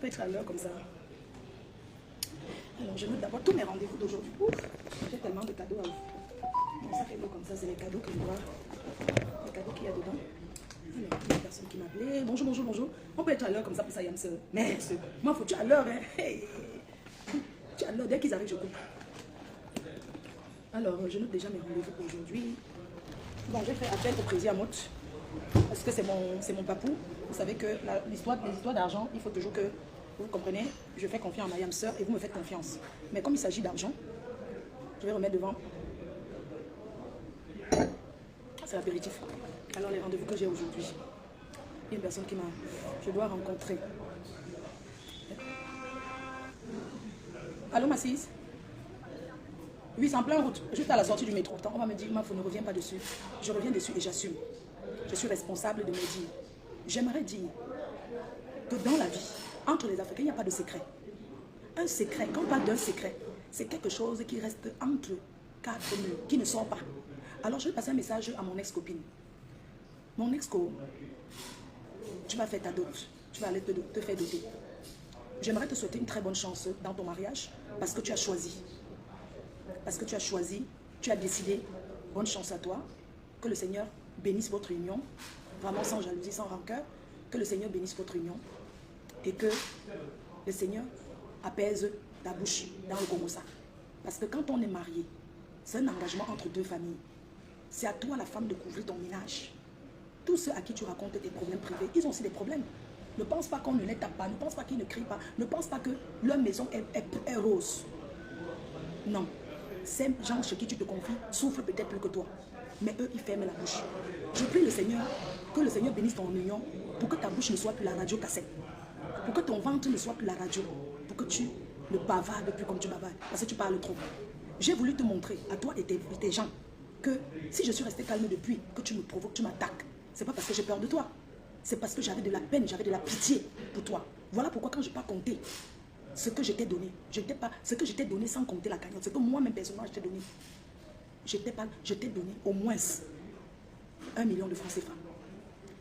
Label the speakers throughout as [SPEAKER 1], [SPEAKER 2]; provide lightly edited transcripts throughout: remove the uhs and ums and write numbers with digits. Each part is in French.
[SPEAKER 1] peut être à l'heure comme ça. Alors, je note d'abord tous mes rendez-vous d'aujourd'hui. J'ai tellement de cadeaux à vous. Mon sac est beau comme ça, c'est les cadeaux que je vois. Les cadeaux qu'il y a dedans. Alors, il y a une personne qui m'a appelé. Bonjour, bonjour, bonjour. On peut être à l'heure comme ça pour ça, Yamse. Mais, moi, faut que tu es à l'heure. Hein. Hey. Tu es à l'heure. Dès qu'ils arrivent, je coupe. Alors, je note déjà mes rendez-vous pour aujourd'hui. Bon, j'ai fait appel au président Amout. Parce que c'est mon papou. Vous savez que les histoires d'argent, il faut toujours que, vous comprenez, je fais confiance à ma sœur et vous me faites confiance. Mais comme il s'agit d'argent, je vais remettre devant. C'est l'apéritif. Alors les rendez-vous que j'ai aujourd'hui, une personne qui je dois rencontrer. Allô, Massise? Oui, c'est en plein route, juste à la sortie du métro. On va me dire, Mafo, ne reviens pas dessus. Je reviens dessus et j'assume. Je suis responsable de me dire. J'aimerais dire que dans la vie, entre les Africains, il n'y a pas de secret. Un secret, quand on parle d'un secret, c'est quelque chose qui reste entre quatre murs, qui ne sort pas. Alors je vais passer un message à mon ex-copine. Mon ex-co, tu vas faire ta dot. Tu vas aller te faire doter. J'aimerais te souhaiter une très bonne chance dans ton mariage parce que tu as choisi. Parce que tu as choisi, tu as décidé. Bonne chance à toi. Que le Seigneur bénisse votre union. Vraiment sans jalousie, sans rancœur. Que le Seigneur bénisse votre union. Et que le Seigneur apaise ta bouche dans le Congo. Parce que quand on est marié, c'est un engagement entre deux familles. C'est à toi, la femme, de couvrir ton ménage. Tous ceux à qui tu racontes tes problèmes privés, ils ont aussi des problèmes. Ne pense pas qu'on ne les tape pas, ne pense pas qu'ils ne crient pas, ne pense pas que leur maison est rose. Non. Ces gens chez qui tu te confies souffrent peut-être plus que toi. Mais eux, ils ferment la bouche. Je prie le Seigneur, que le Seigneur bénisse ton union, pour que ta bouche ne soit plus la radio cassette. Pour que ton ventre ne soit plus la radio. Pour que tu ne bavardes plus comme tu bavardes. Parce que tu parles trop. J'ai voulu te montrer, à toi et tes gens, que si je suis resté calme depuis, que tu me provoques, tu m'attaques, c'est pas parce que j'ai peur de toi. C'est parce que j'avais de la peine, j'avais de la pitié pour toi. Voilà pourquoi quand je n'ai pas compté ce que je t'ai donné, ce que je t'ai donné sans compter la cagnotte, ce que moi-même personnellement je t'ai donné, je t'ai donné au moins 1 million de francs CFA.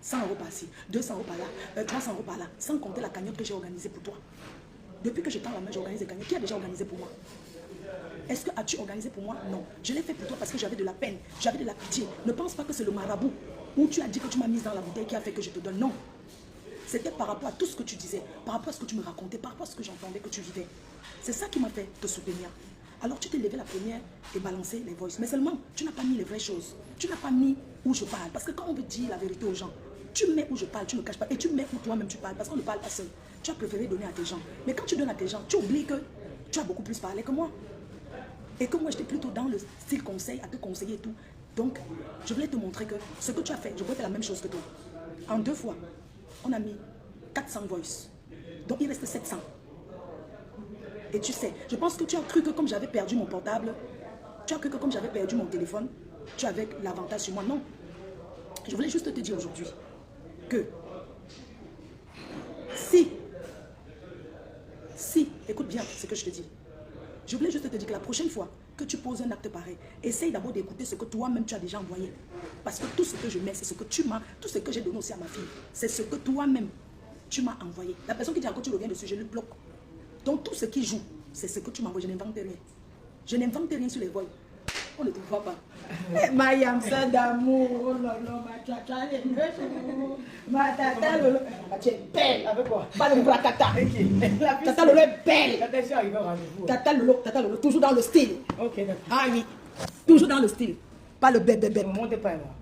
[SPEAKER 1] 100 € par-ci, 200 € par-là, 300 € par-là, sans compter la cagnotte que j'ai organisée pour toi. Depuis que je tends la main, j'organise des cagnottes. Qui a déjà organisé pour moi? Est-ce que as-tu organisé pour moi? Non. Je l'ai fait pour toi parce que j'avais de la peine, j'avais de la pitié. Ne pense pas que c'est le marabout où tu as dit que tu m'as mise dans la bouteille qui a fait que je te donne. Non. C'était par rapport à tout ce que tu disais, par rapport à ce que tu me racontais, par rapport à ce que j'entendais que tu vivais. C'est ça qui m'a fait te soutenir. Alors tu t'es levé la première et balancé les voices. Mais seulement, tu n'as pas mis les vraies choses. Tu n'as pas mis où je parle. Parce que quand on veut dire la vérité aux gens, tu mets où je parle, tu ne caches pas. Et tu mets où toi-même tu parles. Parce qu'on ne parle pas seul. Tu as préféré donner à tes gens. Mais quand tu donnes à tes gens, tu oublies que tu as beaucoup plus parlé que moi. Et que moi, j'étais plutôt dans le style conseil, à te conseiller et tout. Donc, je voulais te montrer que ce que tu as fait, je voulais faire la même chose que toi. En 2 fois, on a mis 400 voices. Donc, il reste 700. Et tu sais, je pense que tu as cru que comme j'avais perdu mon portable, tu as cru que comme j'avais perdu mon téléphone, tu avais l'avantage sur moi. Non. Je voulais juste te dire aujourd'hui que si, écoute bien ce que je te dis. Je voulais juste te dire que la prochaine fois que tu poses un acte pareil, essaye d'abord d'écouter ce que toi-même tu as déjà envoyé. Parce que tout ce que je mets, c'est ce que tu m'as, tout ce que j'ai donné aussi à ma fille, c'est ce que toi-même tu m'as envoyé. La personne qui dit encore tu reviens dessus, je le bloque. Donc tout ce qui joue, c'est ce que tu m'as envoyé. Je n'invente rien. Je n'invente rien sur les vols. On ne te voit pas.
[SPEAKER 2] Ma yamsa d'amour, oh là là, ma tata, ma tata, lolo. Tu es belle avec quoi? Pas le bras tata. Tata Lolo est belle. Tata Lolo, toujours dans le style.
[SPEAKER 3] Ok, d'accord.
[SPEAKER 2] Ah oui, toujours dans le style. Pas le bébé.
[SPEAKER 3] Ne me montez pas, moi.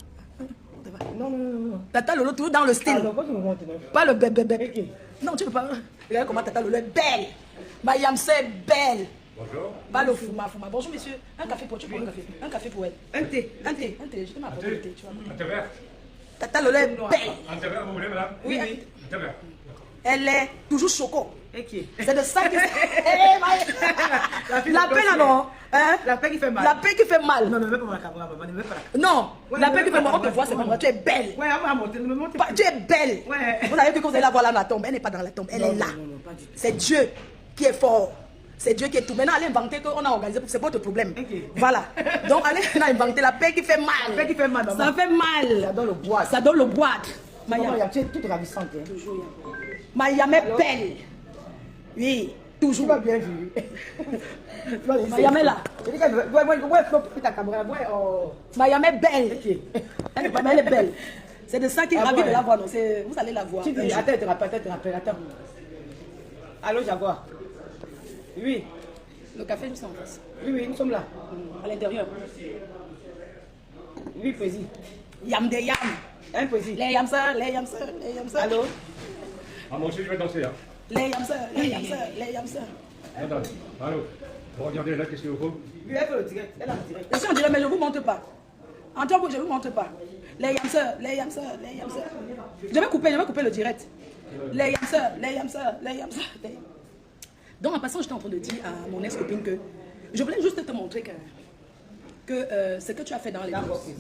[SPEAKER 3] Non.
[SPEAKER 2] Tata Lolo, toujours dans le style.
[SPEAKER 3] Ah non, pas que me monte.
[SPEAKER 2] Pas le bébé.
[SPEAKER 3] Ok.
[SPEAKER 2] Non, tu ne peux pas. Regarde comment Tata Lolo est belle. Ma yamsa est belle.
[SPEAKER 4] Bonjour.
[SPEAKER 2] Pas le fouma. Bonjour monsieur, un café pour tu prends un café. Un café pour elle.
[SPEAKER 3] Un thé.
[SPEAKER 2] Je te mets apporté le thé, tu vois.
[SPEAKER 4] Un thé vert.
[SPEAKER 2] Tata Lolo est belle.
[SPEAKER 4] Un thé vert, vous voulez, madame?
[SPEAKER 2] Oui.
[SPEAKER 4] Un thé vert.
[SPEAKER 2] Elle est toujours choco.
[SPEAKER 3] Ok.
[SPEAKER 2] C'est de ça que la paix là non. Hein?
[SPEAKER 3] La paix qui fait mal.
[SPEAKER 2] La paix qui fait mal.
[SPEAKER 3] Non, ne me mets pas ma caméra, maman, ne me mets pas la
[SPEAKER 2] Non,
[SPEAKER 3] Ouais,
[SPEAKER 2] la
[SPEAKER 3] ne
[SPEAKER 2] paix
[SPEAKER 3] me
[SPEAKER 2] qui
[SPEAKER 3] mets
[SPEAKER 2] fait
[SPEAKER 3] pas
[SPEAKER 2] mal, on te
[SPEAKER 3] la
[SPEAKER 2] voit, c'est pas moi. Tu es belle.
[SPEAKER 3] Ouais, on va monter, ne me montez pas.
[SPEAKER 2] Tu es belle.
[SPEAKER 3] Ouais.
[SPEAKER 2] Vous avez vu que vous allez la voir dans la tombe. Elle n'est pas dans la tombe, elle est là.
[SPEAKER 3] Non, pas du tout.
[SPEAKER 2] C'est Dieu qui est fort. C'est Dieu qui est tout. Maintenant, allez inventer qu'on a organisé, c'est votre problème.
[SPEAKER 3] Ok.
[SPEAKER 2] Voilà. Donc, allez inventer la paix qui fait mal.
[SPEAKER 3] La paix qui fait mal, maman.
[SPEAKER 2] Ça fait mal.
[SPEAKER 3] Ça donne le bois.
[SPEAKER 2] Ça donne le bois.
[SPEAKER 3] Maman, tu es toute ravissante. Hein.
[SPEAKER 2] Mayam est belle.
[SPEAKER 1] Oui,
[SPEAKER 2] Tu
[SPEAKER 1] toujours.
[SPEAKER 2] vas bien vu.
[SPEAKER 1] Mayam est là.
[SPEAKER 2] Je dis que ouais, ta caméra, ouais, oh.
[SPEAKER 1] Mayam est belle.
[SPEAKER 2] Ok.
[SPEAKER 1] Elle est belle. C'est de ça qu'il est
[SPEAKER 2] Ah
[SPEAKER 1] ravi
[SPEAKER 2] ouais.
[SPEAKER 1] de la voir. Non, vous allez la voir.
[SPEAKER 2] Tu dis, attends, te rappelle, attends. Allô, Jaguar. Oui,
[SPEAKER 1] Le café, nous sommes en face.
[SPEAKER 2] oui, nous sommes là.
[SPEAKER 1] À l'intérieur.
[SPEAKER 2] Oui, président.
[SPEAKER 1] Yam de yam.
[SPEAKER 2] Un président.
[SPEAKER 1] Les yam sœurs, les yam sœurs, les yam sœurs.
[SPEAKER 2] Allô?
[SPEAKER 4] Ah, moi aussi, je vais danser. Hein.
[SPEAKER 1] Les yam sœurs, les yam sœurs, les yam sœurs.
[SPEAKER 4] Attends. Allô. Regardez là, qu'est-ce qu'il vous faut?
[SPEAKER 2] Oui, elle fait le direct. Elle a le direct.
[SPEAKER 1] Je suis en direct, mais je ne vous montre pas. En tant que je ne vous montre pas. Les yam sœurs, les yam sœurs, les yam sœurs. Je vais couper le direct. Les yam sœurs, les yam sœurs, les yam sœurs. Donc, en passant, j'étais en train de dire à mon ex-copine que je voulais juste te montrer que ce que tu as fait dans les
[SPEAKER 2] D'accord,
[SPEAKER 1] courses,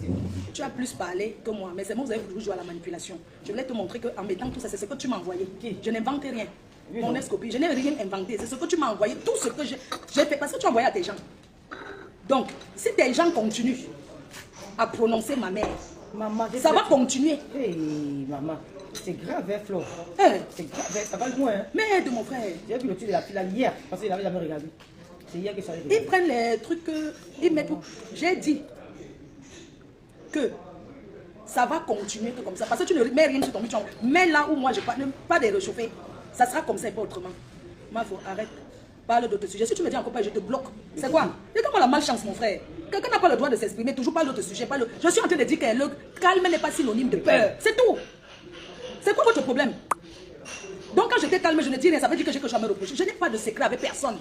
[SPEAKER 1] tu as plus parlé que moi. Mais c'est moi, vous avez toujours joué à la manipulation. Je voulais te montrer qu'en mettant tout ça, c'est ce que tu m'as envoyé. Je n'invente rien.
[SPEAKER 2] Oui,
[SPEAKER 1] Mon
[SPEAKER 2] non.
[SPEAKER 1] ex-copine, je n'ai rien inventé. C'est ce que tu m'as envoyé, tout ce que j'ai fait, parce que tu as envoyé à tes gens. Donc, si tes gens continuent à prononcer ma mère,
[SPEAKER 2] Maman,
[SPEAKER 1] ça va continuer.
[SPEAKER 2] Hey, maman, c'est grave, hein, Flo.
[SPEAKER 1] Hein?
[SPEAKER 2] C'est grave, hein, ça va loin. Hein.
[SPEAKER 1] Mais aide mon frère.
[SPEAKER 2] J'ai vu le truc de la fille là hier, parce qu'il n'avait jamais regardé. C'est hier que ça avait
[SPEAKER 1] Ils
[SPEAKER 2] regardé.
[SPEAKER 1] prennent les trucs, ils mettent tout. J'ai dit que ça va continuer que comme ça. Parce que tu ne mets rien sur ton bouchon. Mais là où moi je parle, pas de réchauffer. Ça sera comme ça et pas autrement. Ma faut arrête. Parle d'autres sujets. Si tu me dis encore pas, je te bloque. C'est quoi? C'est comme la malchance, mon frère. Quelqu'un n'a pas le droit de s'exprimer, toujours pas d'autres sujets. Je suis en train de dire que le calme n'est pas synonyme de peur. C'est tout. C'est quoi votre problème? Donc quand j'étais calme, je ne dis rien. Ça veut dire que j'ai que je me reprocher. Je n'ai pas de secret avec personne.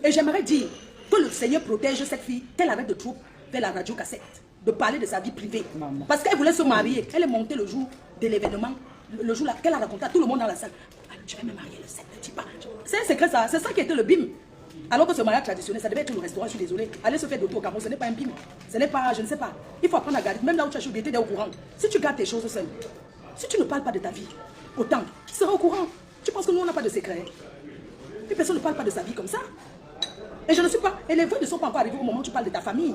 [SPEAKER 1] Et j'aimerais dire que le Seigneur protège cette fille, qu'elle arrête de trop faire la radio cassette, de parler de sa vie privée.
[SPEAKER 2] Maman.
[SPEAKER 1] Parce qu'elle voulait se marier. Elle est montée le jour de l'événement, le jour là, qu'elle a raconté à tout le monde dans la salle. Ah, je vais me marier le 7, ne dis pas. C'est un secret ça, c'est ça qui était le bim. Alors que ce mariage traditionnel, ça devait être le restaurant, je suis désolée. Aller se faire d'auto au Cameroun, ce n'est pas un bim. Ce n'est pas, je ne sais pas. Il faut apprendre à garder, même là où tu as oublié, tu es au courant. Si tu gardes tes choses seul, si tu ne parles pas de ta vie, autant, tu seras au courant. Tu penses que nous, on n'a pas de secret? Et personne ne parle pas de sa vie comme ça. Et je ne suis pas. Et les vœux ne sont pas encore arrivés au moment où tu parles de ta famille.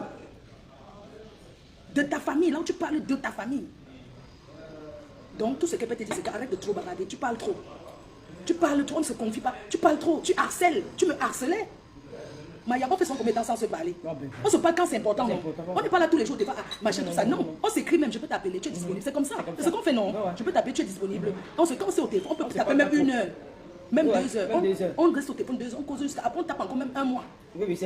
[SPEAKER 1] De ta famille, là où tu parles de ta famille. Donc, tout ce que peut te dire, c'est qu'arrête de trop barader. Tu parles trop. Tu parles trop, on ne se confie pas. Tu parles trop, tu harcèles. Tu me harcelais. Maya, on fait son combien de temps sans se parler? On se parle quand c'est important, non? On n'est pas là tous les jours, machin, tout ça. Non, on s'écrit même, je peux t'appeler, tu es disponible. C'est comme ça. C'est ce qu'on fait, non? Je peux t'appeler, tu es disponible. Quand c'est au téléphone, on peut t'appeler même 1 heure. Même 2 heures. On reste au téléphone 2 heures, on cause jusqu'à. Après, on tape encore même 1 mois.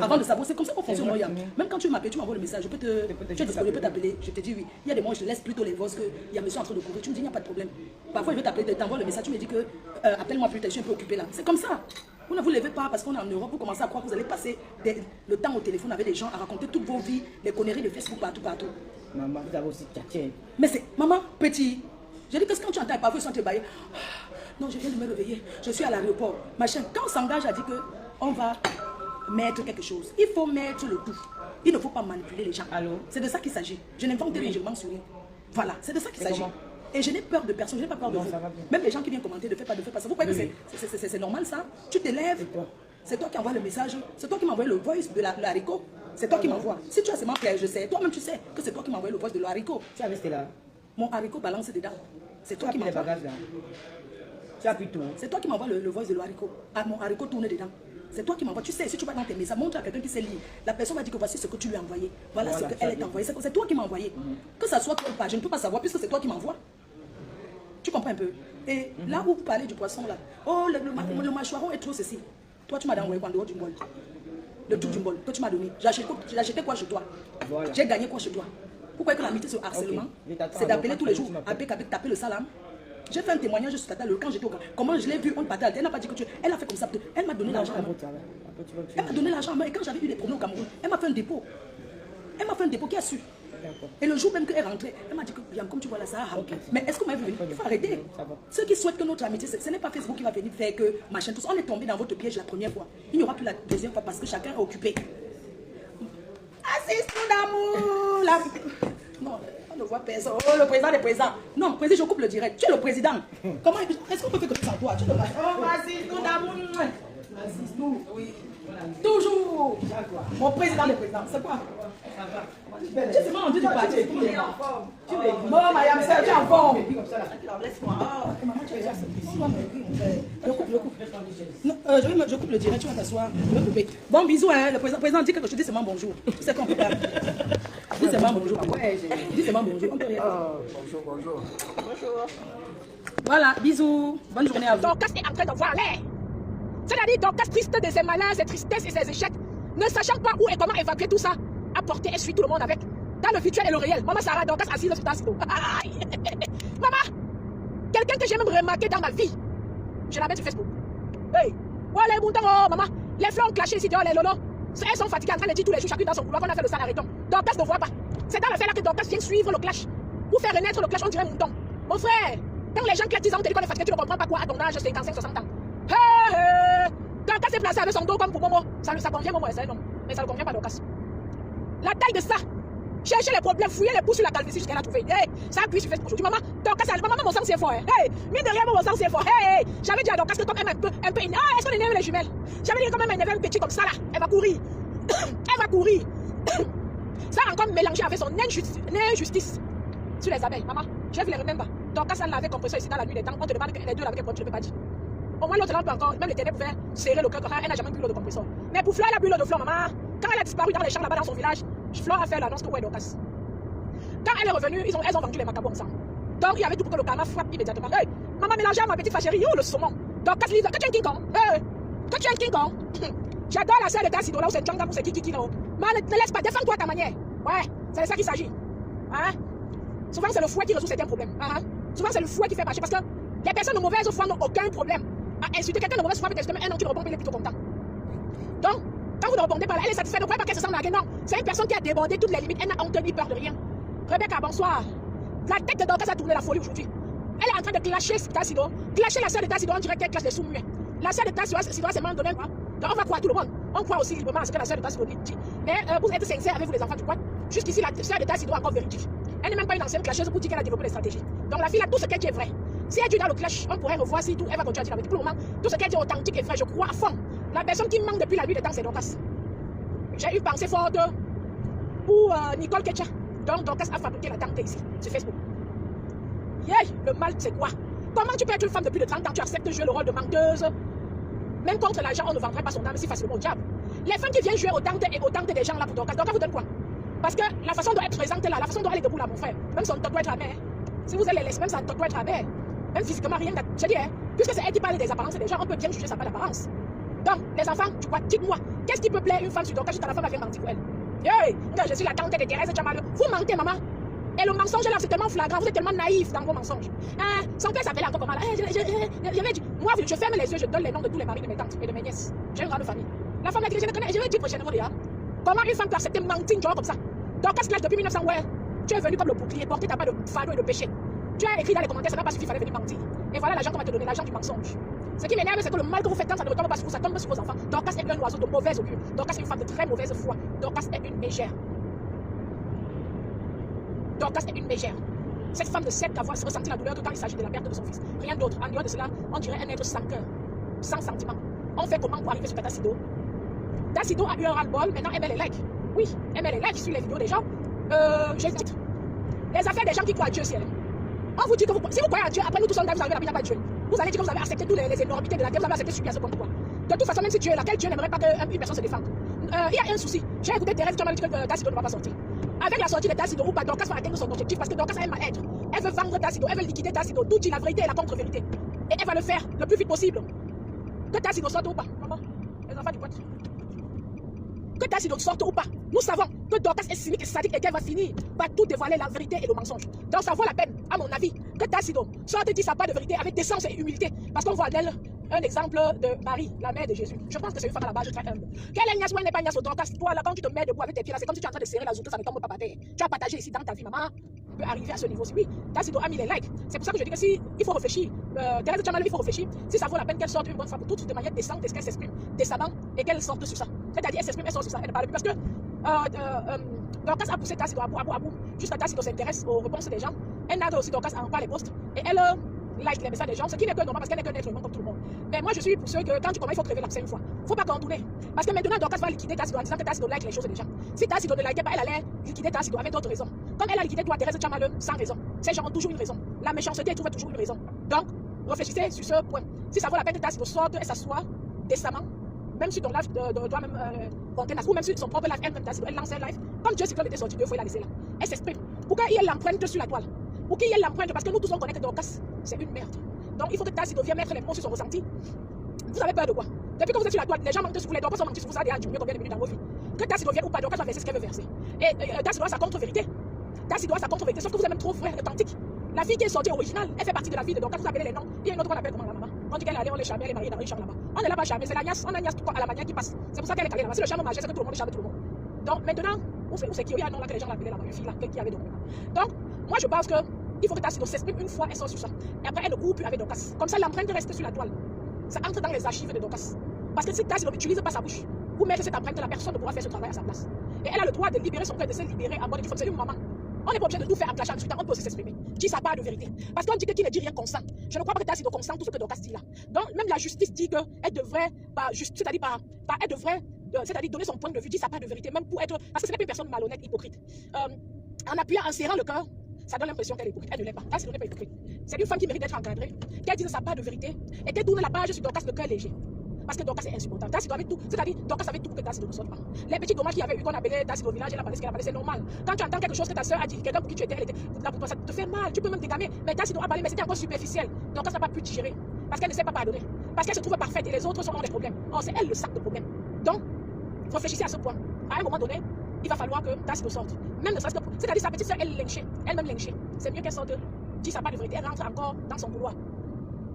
[SPEAKER 1] Avant de savoir, c'est comme ça qu'on fonctionne. Même quand tu m'appelles, tu m'envoies le message, tu es disponible, je peux t'appeler. Je te dis oui. Il y a des moments où je laisse plutôt les voix qu'il y a monsieur en train de courir. Tu me dis, il n'y a pas de problème. Parfois, je vais t'appeler, t'envoies le message, tu me dis que appelle-moi plus tard, je suis un peu occupé là. C'est comme ça. Vous ne vous levez pas parce qu'on est en Europe, vous commencez à croire que vous allez passer le temps au téléphone avec des gens à raconter toutes vos vies, les conneries de Facebook partout.
[SPEAKER 2] Maman, vous avez aussi tchatché.
[SPEAKER 1] Mais c'est, maman, petit, j'ai dit que quand tu entends parfois ils sont ébaillés. Non, je viens de me réveiller, je suis à l'aéroport, machin. Quand on s'engage à dire qu'on va mettre quelque chose, il faut mettre le tout. Il ne faut pas manipuler les gens.
[SPEAKER 2] Allô?
[SPEAKER 1] C'est de ça qu'il s'agit. Je n'invente rien, je m'en souviens. Voilà, c'est de ça qu'il s'agit.
[SPEAKER 2] comment?
[SPEAKER 1] Et je n'ai peur de personne, je n'ai pas peur de vous.
[SPEAKER 2] ça va bien.
[SPEAKER 1] Même les gens qui viennent commenter, ne fais pas, vous croyez que c'est normal ça? Tu te lèves, c'est toi qui envoies le message, c'est toi qui m'envoies le voice de l'haricot. C'est toi qui m'envoies. Si tu as seulement clair, je sais. Toi-même, tu sais que c'est toi qui m'envoies le voice de l'haricot.
[SPEAKER 2] Tu as resté là.
[SPEAKER 1] Mon haricot balance dedans. C'est
[SPEAKER 2] Tu
[SPEAKER 1] toi
[SPEAKER 2] as
[SPEAKER 1] qui
[SPEAKER 2] pris les
[SPEAKER 1] m'envoie.
[SPEAKER 2] bagages là. Tu as pris tout.
[SPEAKER 1] C'est toi qui m'envoie le voice de l'haricot. Ah, mon haricot tourne dedans. C'est toi qui m'envoie. Tu sais, si tu vas dans tes messages, montre à quelqu'un qui sait lire. La personne va dire que voici ce que tu lui as envoyé. Voilà ce qu'elle est envoyée. C'est toi qui m'as envoyé. Que ça soit toi ou pas, je ne peux pas savoir puisque c'est toi qui m'envoies. Tu comprends un peu? Et là où vous parlez du poisson là, oh le mâchoiron est trop ceci. Toi tu m'as envoyé quoi en dehors du bol? Le truc du bol que tu m'as donné. J'ai acheté quoi chez toi?
[SPEAKER 2] Voilà.
[SPEAKER 1] J'ai gagné quoi chez toi? Pourquoi que l'amitié ce harcèlement? C'est d'appeler tous les jours, avec taper le salam. J'ai fait un témoignage sur Tata quand j'étais au camp. Comment je l'ai vu, on partait. Elle n'a pas dit que tu. Elle a fait comme ça. Elle m'a donné l'argent. Elle m'a donné l'argent. Et quand j'avais eu des problèmes au Cameroun, elle m'a fait un dépôt. Elle m'a fait un dépôt qui a su. Et le jour même qu'elle est rentrée, elle m'a dit que, comme tu vois là, ça a okay. Mais est-ce que vous m'avez vu? Il faut arrêter. Ceux qui souhaitent que notre amitié, ce n'est pas Facebook qui va venir faire que machin, tout ça. On est tombé dans votre piège la première fois. Il n'y aura plus la deuxième fois parce que chacun est occupé. Assiste-nous d'amour. La... Non, on ne voit personne. Oh, le président des présidents. Non, président, je coupe le direct. Tu es le président. Comment est-ce qu'on peut faire que tu sens toi? Tu es le président. Oh, assiste-nous d'amour. Assiste-nous. Oui. Toujours. Mon président des présidents. C'est quoi? Ça va. Tu es seulement envie de partir. Tu es en forme. Non, Mayam, tu es en forme. Laisse-moi. Maman, tu es déjà. Le coupe. Non, je coupe le direct, tu vas t'asseoir. Je vais couper. Bon, bisous, hein. Le président dit quelque chose, dis seulement bonjour. Tu sais qu'on peut pas. Dis seulement bonjour. Dis seulement bonjour. On peut rien.
[SPEAKER 3] Bonjour.
[SPEAKER 1] Voilà, bisous. Bonne journée à vous.
[SPEAKER 5] Dorcas est en train de voir l'air. C'est-à-dire Dorcas triste de ses malheurs, ses tristesses et ses échecs, ne sachant pas où et comment évacuer tout ça, à porter et suivre tout le monde avec. Dans le virtuel et le réel. Maman Sarah Dorcas assise sur ta silo. Maman, quelqu'un que j'ai même remarqué dans ma vie, je la mets sur Facebook. Hey, voilà les moutons, oh maman, les fleurs ont clashé ici dehors, les lolos. Elles sont fatiguées en train de dire tous les jours chacune dans son couloir qu'on a fait le sale arrêton. Dorcas ne voit pas. C'est dans le fait là que Dorcas vient suivre le clash. Pour faire renaître le clash, on dirait mouton. Mon frère, quand les gens qui ont 10 ans te disent qu'on est fatigué, tu ne comprends pas quoi à ton âge, 55, 60 ans. Hey, hey. Dorcas s'est placé avec son dos comme pour Momo. Ça convient Momo, c'est un homme. Mais ça ne convient pas Dorcas. La taille de ça. Chercher les problèmes, fouiller les pouces sur la calvitie jusqu'à la trouver. Hey, ça appuie sur Facebook aujourd'hui. Maman, Dorcas, maman, mon sang c'est fort. Hein. Hey, mine de rien, mon sang c'est fort. Hey, j'avais dit à Dorcas que comme elle est un peu énervée. Ah, est-ce qu'on énerve les jumelles? J'avais dit que comme elle m'énerve un petit comme ça là, elle va courir. Elle va courir. Ça a encore mélangé avec son injustice sur les abeilles. Maman, je vais vous les remettre. Dorcas, elle l'avait compris ça ici dans la nuit des temps. On te demande que les deux l'avaient compris, je ne peux pas dire. Au moins l'autre là peut encore, même les ténèbres pouvaient serrer le cœur car elle n'a jamais bu l'eau de compresseur. Mais pour Fleur, elle a bu l'eau de Fleur, maman. Quand elle a disparu dans les champs là-bas dans son village, Fleur a fait l'annonce que ouais Dorcas. Quand elle est revenue, elles ont vendu les macabons ensemble. Donc il y avait tout pour que le karma frappe immédiatement. Hey, maman mélangée à ma petite fâcherie, oh le saumon. Dorcas livre, que tu es un King Kong. Hey, que tu es un King Kong. J'adore la sœur de Dacido là où c'est Djanga pour c'est Kiki là-haut. Mais ne laisse pas, défends-toi à ta manière. Ouais, c'est de ça qu'il s'agit. Hein? Souvent c'est le fouet qui résout certains problèmes. Souvent c'est le fouet qui fait marcher parce que les personnes de mauvaise foi n'ont aucun problème à insulter quelqu'un de mauvaise foi avec un an tu réponds, il est plutôt content. Donc, quand vous ne répondez pas là, elle est satisfaite, ne croyez pas qu'elle se sent narguée, non. C'est une personne qui a débordé toutes les limites, elle n'a honte ni peur de rien. Rebecca, bonsoir. La tête de Dorcas a tourné la folie aujourd'hui. Elle est en train de clasher Dacido. Clasher la sœur de Dacido, on dirait qu'elle clash des sous-muets. La sœur de Dacido, c'est vraiment donné quoi. Donc on va croire tout le monde. On croit aussi librement à ce que la sœur de Dacido dit. Mais pour être sincère avec vous les enfants du coin, jusqu'ici la sœur de Dacido est encore véridique. Elle n'est même pas une ancienne clasheuse pour dire qu'elle a développé des stratégies. Donc la fille a tout ce qu'elle dit est vrai. Si elle dit dans le clash, on pourrait revoir si tout, elle va continuer à dire la vérité. Pour le moment, tout ce qu'elle dit est authentique et vrai, je crois à fond. La personne qui manque depuis la nuit des temps, c'est Dorcas. J'ai eu pensée forte pour Nicole Ketcha. Donc Dorcas a fabriqué la tante ici, sur Facebook. Yeah, le mal c'est quoi? Comment tu peux être une femme depuis de 30 ans, tu acceptes de jouer le rôle de menteuse? Même contre l'argent, on ne vendrait pas son âme si facilement au diable. Les femmes qui viennent jouer aux tantes et aux tantes des gens là pour Dorcas, Dorcas vous donne quoi? Parce que la façon dont elle présente là, la façon dont elle est debout là, mon frère, même son toc doit être la mère. Si vous allez les laisser, même son toc doit être la mère. Même physiquement, rien. Je dis, hein, puisque c'est elle qui parle des apparences des gens, on peut bien juger sa pas d'apparence. Donc, les enfants, tu vois, dites-moi, qu'est-ce qui peut plaire une femme sur Dorcas jusqu'à la femme a bien menti pour elle? Hey, je suis la tante de Thérèse Tchamaleu. Vous mentez, maman. Et le mensonge là, c'est tellement flagrant, vous êtes tellement naïf dans vos mensonges. Son père s'appelait encore comment là? J'avais dit, moi, je ferme les yeux, je donne les noms de tous les maris de mes tantes et de mes nièces. J'ai une grande famille. La femme a dit, je ne connais, je vais dire prochainement, Léa. Comment une femme peut accepter mentir, genre comme ça? Dorcas clash depuis 1900, ouais. Tu es venu comme le bouclier, porter ta part de fardeau et de péché. Tu as écrit dans les commentaires, ça n'a pas suffi, il fallait venir mentir. Et voilà l'argent qu'on va te donner, l'argent du mensonge. Ce qui m'énerve, c'est que le mal que vous faites quand ça ne retombe pas sur vous, ça tombe sur vos enfants. Dorcas est un oiseau de mauvaise augure. Dorcas est une femme de très mauvaise foi. Dorcas est une mégère. Dorcas est une mégère. Cette femme ne sait qu'avoir ressenti la douleur que quand il s'agit de la perte de son fils. Rien d'autre. En dehors de cela, on dirait un être sans cœur, sans sentiment. On fait comment pour arriver sur Dacido? Dacido a eu un ras-le-bol, maintenant elle met les likes. Oui, elle met les likes sur les vidéos des gens. J'hésite. Les affaires des gens qui croient à Dieu, c'est elle. On vous dit que si vous croyez à Dieu, après nous tous on vous arrivez à la vie, il n'y a pas de Dieu. Vous allez dire que vous avez accepté toutes les énormités de la terre, vous avez accepté subir à ce point pourquoi. De toute façon, même si Dieu est là, quel Dieu n'aimerait pas qu'une personne se défende? Il y a un souci. J'ai écouté Thérèse qui m'a dit que Dacido ne va pas sortir. Avec la sortie de Dacido ou pas, Dorcas va atteindre son objectif parce que Dorcas aime être. Elle veut vendre Dacido, elle veut liquider Dacido. Tout dit la vérité et la contre-vérité. Et elle va le faire le plus vite possible. Que Dacido sorte ou pas, maman, les enfants du pote. Que Dacido sorte ou pas, nous savons que Dorcas est cynique et sadique et qu'elle va finir par tout dévoiler la vérité et le mensonge. Donc ça vaut la peine, à mon avis, que Dacido sorte et dise sa part de vérité avec décence et humilité. Parce qu'on voit d'elle un exemple de Marie, la mère de Jésus. Je pense que c'est une femme à la base très humble. Quelle est Nias ou elle n'est pas Nias au Dorcas? Toi là, quand tu te mets debout avec tes pieds là, c'est comme si tu es en train de serrer la zoutou, ça ne tombe pas par terre. Tu as partagé ici dans ta vie, maman. Tu peux arriver à ce niveau-ci. Oui, Dacido a mis les likes. C'est pour ça que je dis que si il faut réfléchir, Thérèse Tchamaleu, il faut réfléchir. Si ça vaut la peine qu'elle sorte une bonne fois pour toutes de manière décente, est-ce qu'elle s'exprime décemment et qu'elle sorte sur ça. C'est-à-dire, elle s'exprime, elle sort sur ça, elle ne parle plus. Parce que Dorcas a poussé Dacido à bout, jusqu'à Dacido s'intéresse aux réponses des gens. Elle n'a aussi Dorcas à en parler les posts et elle like les messages des gens, ce qui n'est que normal parce qu'elle n'est qu'un être humain comme tout le monde. Mais moi je suis pour ceux que quand tu commences, il faut crever l'abcès une fois. Il ne faut pas contourner. Parce que maintenant Dorcas va liquider Dacido en disant que Dacido like les choses des gens. Si Dacido ne likait pas, elle allait liquider Dacido avec d'autres raisons. Comme elle a liquidé toi, Thérèse Tchamaleu, sans raison. Ces gens ont toujours une raison. La méchanceté trouve toujours une raison. Donc, réfléchissez sur ce point. Si ça vaut la peine que Dacido sorte et s'assoie décemment, même sur ton live de toi-même, ou même sur son propre live, elle lance un live. Comme Dieu Cyclone était sorti 2 fois, il a laissé là. Elle s'exprime. Pourquoi il y a l'empreinte sur la toile? Pour qu'il y ait l'empreinte, parce que nous tous on connaît que Dorcas, c'est une merde. Donc il faut que Tassido vienne mettre les mots sur son ressenti. Vous avez peur de quoi? Depuis que vous êtes sur la toile, les gens mentent sur vous, les Dorcas sont mentis sur vous, ça a déjà diminué combien de minutes dans vos vies. Que Tassido vienne ou pas, Dorcas va verser ce qu'elle veut verser. Et Tassido a sa contre-vérité. Tassido a sa contre-vérité, sauf que vous êtes même trop vrai, authentique. La fille qui est sortie originale, elle fait partie de la vie de Dorcas, vous appelez les noms. Il y a une autre qu'on appelle comment la maman. On dit qu'elle est allée, on les charme, elle est mariée dans une chambre là-bas. On ne l'a pas charmée, c'est la niasse, on a niasse à la manière qui passe. C'est pour ça qu'elle est allée là-bas. C'est le charme magique, c'est que tout le monde charme tout le monde. Donc maintenant, où c'est qui? Il y a un nom là que les gens l'appelaient là-bas, une fille là, qui avait dormi. Donc, moi je pense que il faut que Tassido s'exprime une fois, elle sort sur ça. Et après, elle ne court plus avec Dorcas. Comme ça, l'empreinte reste sur la toile. Ça entre dans les archives de Dorcas. Parce que si Tassido n'utilise pas sa bouche pour mettre cette empreinte, la personne ne pourra faire ce travail à sa place. Et elle a le droit de libérer son cœur, de se libérer en mode du c'est une maman. On n'est pas obligé de tout faire en clashant en 18 ans, on peut aussi s'exprimer. Dis sa part de vérité. Parce qu'on dit que qui ne dit rien consent. Je ne crois pas que Tassido consent tout ce que Dorcas dit là. Donc, même la justice dit qu'elle devrait, c'est-à-dire donner son point de vue, dire sa part de vérité, même pour être. Parce que ce n'est pas une personne malhonnête, hypocrite. En appuyant, en serrant le cœur, ça donne l'impression qu'elle est hypocrite. Elle ne l'est pas. Tassido n'est pas hypocrite. C'est une femme qui mérite d'être encadrée, qu'elle dise sa part de vérité et qu'elle tourne la page sur Dorcas le cœur léger. Parce que Dorcas est insupportable. Tassido avait tout. C'est-à-dire, Dorcas avait tout pour que Tassido ne sorte pas. Les petits dommages qu'il y avait eu qu'on appelait Tassido au village, elle a parlé ce qu'elle a parlé, c'est normal. Quand tu entends quelque chose que ta soeur a dit, quelqu'un pour qui tu étais, elle était là pour toi, ça te fait mal. Tu peux même dégamer. Mais Tassido a parlé, mais c'était encore superficiel. Dorcas n'a pas pu digérer. Parce qu'elle ne sait pas pardonner. Parce qu'elle se trouve parfaite et les autres ont des problèmes. Oh, c'est elle le sac de problèmes. Donc, réfléchissez à ce point. À un moment donné, il va falloir que Tassido sorte. Même ne serait-ce que. C'est-à-dire, sa petite soeur, elle est lynchée. Elle-même lynchée. C'est mieux qu'elle sorte, dit sa part de vérité. Elle rentre encore dans son couloir.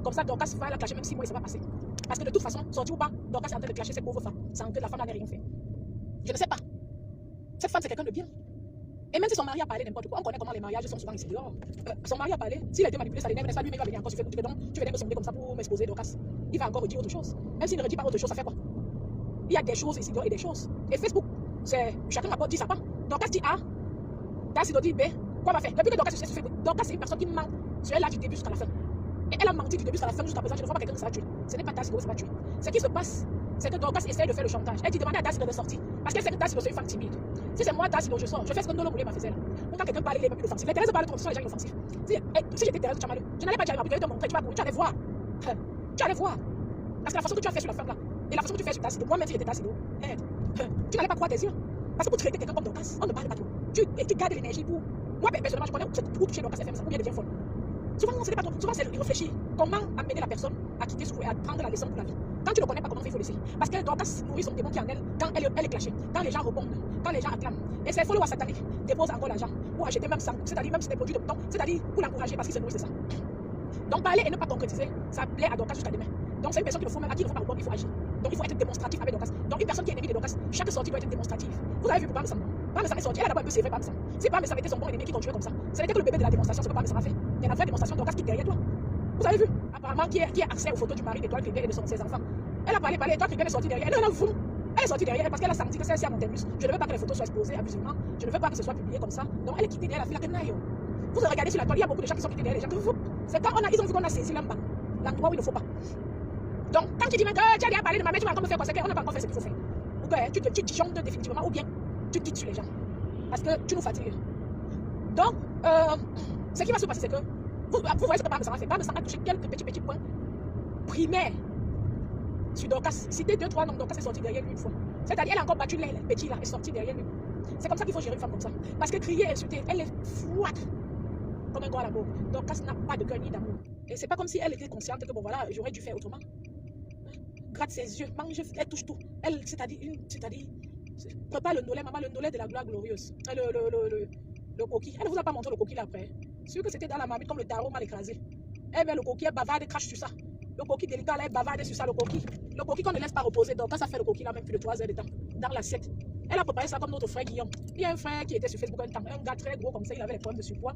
[SPEAKER 5] Comme ça, Dorcas va la clasher même 6 mois et ça va passer. Parce que de toute façon, sorti ou pas, Dorcas est en train de clasher cette pauvre femme, sans que la femme n'ait rien fait. Je ne sais pas. Cette femme, c'est quelqu'un de bien. Et même si son mari a parlé n'importe quoi, on connaît comment les mariages sont souvent ici dehors. Son mari a parlé, s'il a été manipulé, ça l'énerve, n'est-ce pas? Lui-même, il va venir encore sur Facebook. Donc, tu venais me sonder comme ça pour m'exposer, Dorcas. Il va encore redire autre chose. Même s'il ne redit pas autre chose, ça fait quoi? Il y a des choses ici dehors et des choses. Et Facebook, c'est chacun rapporte, dit sa part. Dorcas dit A, Tassido dit B. Quoi va faire? Depuis que Dorcas est sur Facebook, Dorcas, c'est une personne qui ment sur elle là du début jusqu'à la fin. Et elle a menti du début jusqu'à la fin, jusqu'à présent, je ne vois pas quelqu'un qui s'est tué. Ce n'est pas Tassido qui s'est tué. Ce qui se passe, c'est que Dorcas essaie de faire le chantage. Elle dit demander à Tassido de sortir. Parce qu'elle sait que Tassido, c'est une femme timide. Si c'est moi, Tassido, je sors. Je fais ce que Ndolo Moulé m'a fait là. Quand quelqu'un parle, il est même plus offensif. Les Thérèse parlent trop, ce sont les gens inoffensifs. Si j'étais Thérèse Chamalou, je n'allais pas dire à ma te montrer, tu allais voir. Tu allais voir. Parce que la façon que tu as fait sur la femme là, et la façon que tu fais sur Tassido, moi-même si j'étais Tassido, tu n'allais pas croire tes yeux. Parce que pour traiter quelqu'un comme Dorcas, on ne parle pas trop. Tu gardes l'énergie pour. Moi, personnellement, je connais où toucher Dorcas, elle fait ça, où elle devient folle. Souvent, c'est réfléchir comment amener la personne à quitter ce et à prendre la leçon pour la vie. Quand tu ne connais pas comment faire, il faut laisser. Parce que Dorcas nourrit son démon qui est en elle quand elle est clashée, quand les gens répondent, quand les gens acclament. Et ces followers sataniques déposent encore l'argent pour acheter même ça, c'est-à-dire même si des produits de bouton, c'est-à-dire pour l'encourager parce qu'il se nourrit, c'est ça. Donc parler et ne pas concrétiser, ça plaît à Dorcas jusqu'à demain. Donc c'est une personne qu'il faut même à qui il ne faut pas répondre, il faut agir. Donc il faut être démonstratif avec Dorcas. Donc une personne qui est ennemie de Dorcas, chaque sortie doit être démonstrative. Vous avez vu pour Pam Sam. Pam Sam est sortie, elle a d'abord un peu sévré Pam Sam. Si Pam Sam était son bon ennemi qui continuait comme ça, ce n'était que le bébé de la démonstration, c'est que Pam Sam a fait. Il y a la vraie démonstration de Dorcas qui est derrière toi. Vous avez vu? Apparemment, qui a accès aux photos du mari d'Étoile Cribière et de ses enfants. Elle a parlé, Étoile Cribière est sortie derrière. Elle est sortie derrière parce qu'elle a senti que celle-ci a monté plus. Je ne veux pas que les photos soient exposées abusivement. Je ne veux pas que ce soit publié comme ça. Donc elle est quittée derrière la fille. Vous regardez sur la toile, il y a beaucoup de gens qui sont quittés derrière les gens. C'est quand ils ont vu qu'on a saisi l'endroit où il ne faut pas. Donc, quand tu dis même que tu as parlé de ma mère, tu vas encore me faire conséquer, on n'a pas encore fait ce qu'il faut faire. Ou que tu disjonctes définitivement, ou bien tu quittes sur les gens. Parce que tu nous fatigues. Donc, ce qui va se passer, c'est que vous voyez ce que Pam Sam a fait. Pam Sam a touché quelques petits points primaires sur Dorcas. Cité 2-3 noms, Dorcas est sorti derrière lui une fois. C'est-à-dire, elle a encore battu les petits là, est sortie derrière lui. C'est comme ça qu'il faut gérer une femme comme ça. Parce que crier, insulter, elle est froide comme un corps à la mort. Dorcas n'a pas de cœur ni d'amour. Et c'est pas comme si elle était consciente que bon voilà, j'aurais dû faire autrement. Gratte ses yeux, mange, elle touche tout. Elle, c'est-à-dire, prépare le nolet, maman, le nolet de la gloire glorieuse. Le coquille. Elle ne vous a pas montré le coquille là après. Sûr que c'était dans la marmite comme le tarot mal écrasé. Elle met le coquille, elle bavarde, elle crache sur ça. Le coquille délicat, elle bavarde sur ça, le coquille. Le coquille qu'on ne laisse pas reposer. Donc, quand ça fait le coquille là, même plus de 3 heures de temps, dans l'assiette. Elle a préparé ça comme notre frère Guillaume. Il y a un frère qui était sur Facebook un temps, un gars très gros comme ça, il avait les problèmes de surpoids.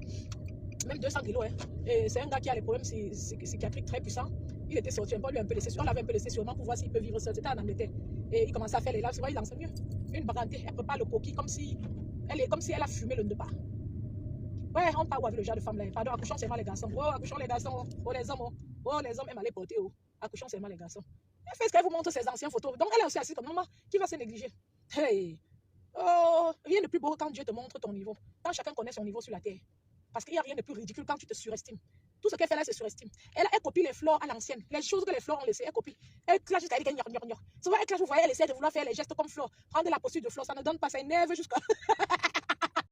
[SPEAKER 5] Même 200 kilos, hein. Et c'est un gars qui a les problèmes psychiatriques très puissants. Il était sorti un peu, lui un peu laissé, on l'avait un peu laissé sûrement pour voir s'il peut vivre seul. C'était en Angleterre. Et il commençait à faire les lives, tu vois, il lance mieux. Une barantée, elle prépare le coquille comme si elle a fumé le départ. Ouais, on parle avec le genre de femme là. Pardon, accouchons seulement les garçons. Oh, accouchons les garçons. Oh, les hommes. Oh, les hommes aiment aller porter. Oh, accouchons seulement les garçons. Elle fait ce qu'elle vous montre ses anciennes photos. Donc, elle est aussi assise comme maman qui va se négliger. Hey! Oh, rien de plus beau quand Dieu te montre ton niveau. Quand chacun connaît son niveau sur la terre. Parce qu'il n'y a rien de plus ridicule quand tu te surestimes. Tout ce qu'elle fait là, c'est surestime. Elle copie les fleurs à l'ancienne. Les choses que les fleurs ont laissées, elle copie. Elle clash jusqu'à dire qu'elle Souvent, elle clash, vous voyez, elle essaie de vouloir faire les gestes comme fleurs. Prendre la posture de fleurs, ça ne donne pas, ça énerve jusqu'à...